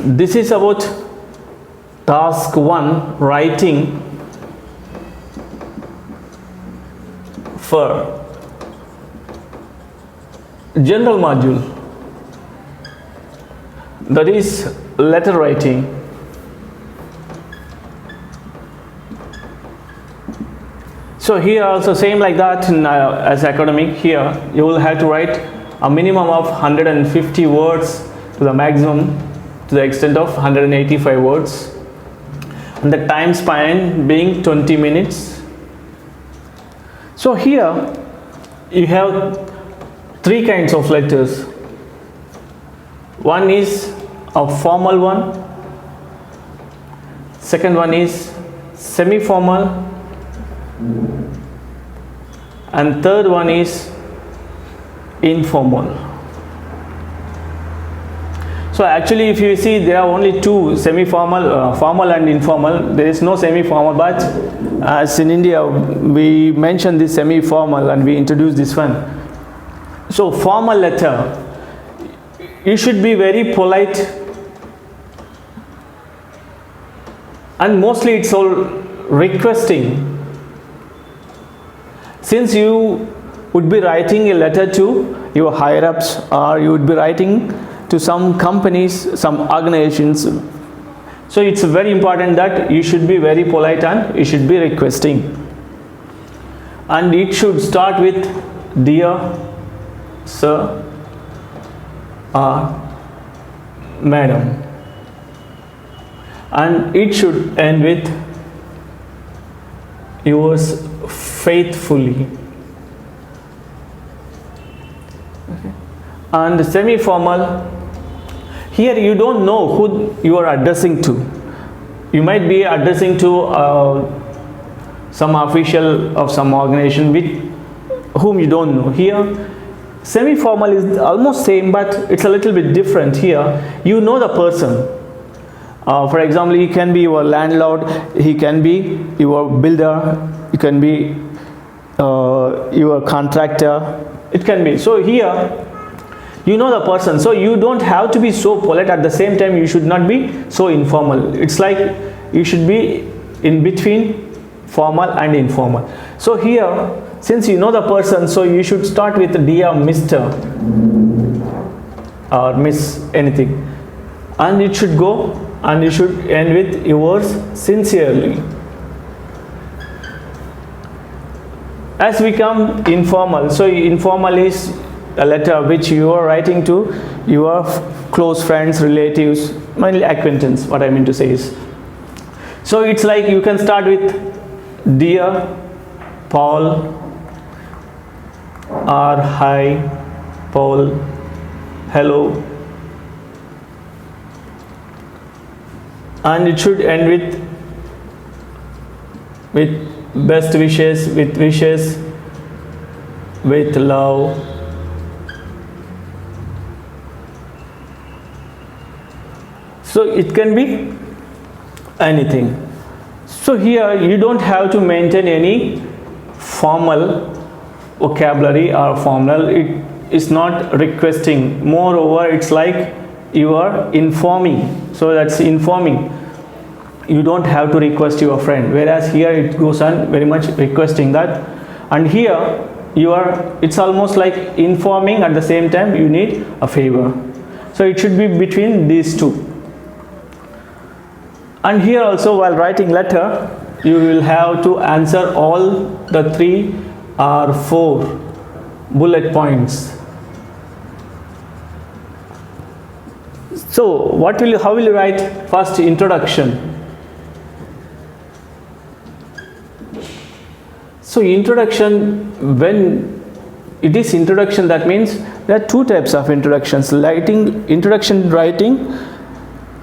This is about task 1, writing for general module, that is letter writing. So here also same like that as academic. Here you will have to write a minimum of 150 words to the maximum, to the extent of 185 words, and the time span being 20 minutes. So here you have 3 kinds of letters. One is a formal one, second one is semi-formal, and third one is informal. So actually if you see, there are only 2, semi-formal, formal and informal. There is no semi-formal, but as in India we mentioned this semi-formal and we introduced this one. So formal letter, you should be very polite, and mostly it's all requesting. Since you would be writing a letter to your higher ups, or you would be writing to some companies, some organizations, so it's very important that you should be very polite and you should be requesting, and it should start with dear sir or madam, and it should end with yours faithfully. Okay. And semi-formal, here you don't know who you are addressing to. You might be addressing to some official of some organization with whom you don't know. Here semi-formal is almost same, but it's a little bit different. Here you know the person. For example, he can be your landlord, he can be your builder, he can be your contractor, it can be. So here you know the person, so you don't have to be so polite. At the same time you should not be so informal. It's like you should be in between formal and informal. So here, since you know the person, so you should start with dear Mr. or Miss anything, and it should go, and you should end with yours sincerely. As we come informal, so informal is a letter which you are writing to your close friends, relatives, mainly acquaintance, what I mean to say is. So it's like you can start with dear Paul, or hi Paul, hello, and it should end with best wishes, with love. So it can be anything. So here you don't have to maintain any formal vocabulary or formal. It is not requesting. Moreover, it's like you are informing. So that's informing. You don't have to request your friend. Whereas here it goes on very much requesting that. And here it's almost like informing, at the same time you need a favor. So it should be between these two. And here also, while writing letter, you will have to answer all the 3 or 4 bullet points. So how will you write? First, introduction. So introduction, when it is introduction, that means there are 2 types of introductions.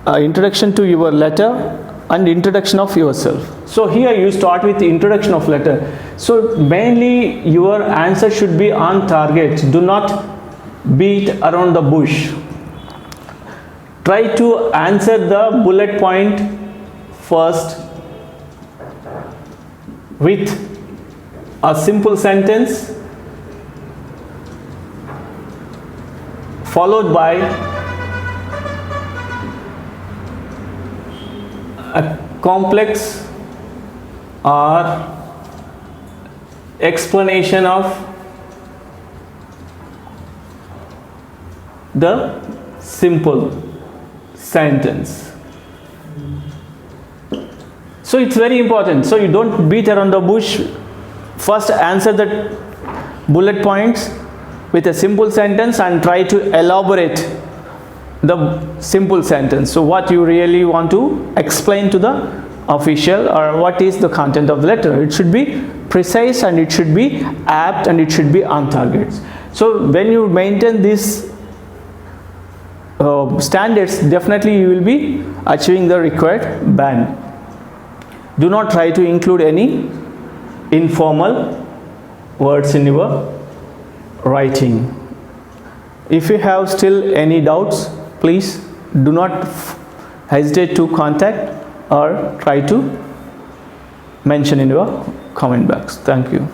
Introduction to your letter, and introduction of yourself. So here you start with the introduction of letter. So mainly your answer should be on target. Do not beat around the bush. Try to answer the bullet point first with a simple sentence followed by a complex or explanation of the simple sentence. So it's very important. So you don't beat around the bush. First answer the bullet points with a simple sentence and try to elaborate the simple sentence. So what you really want to explain to the official, or what is the content of the letter. It should be precise and it should be apt and it should be on target. So when you maintain these standards, definitely you will be achieving the required band. Do not try to include any informal words in your writing. If you have still any doubts, please do not hesitate to contact or try to mention in your comment box. Thank you.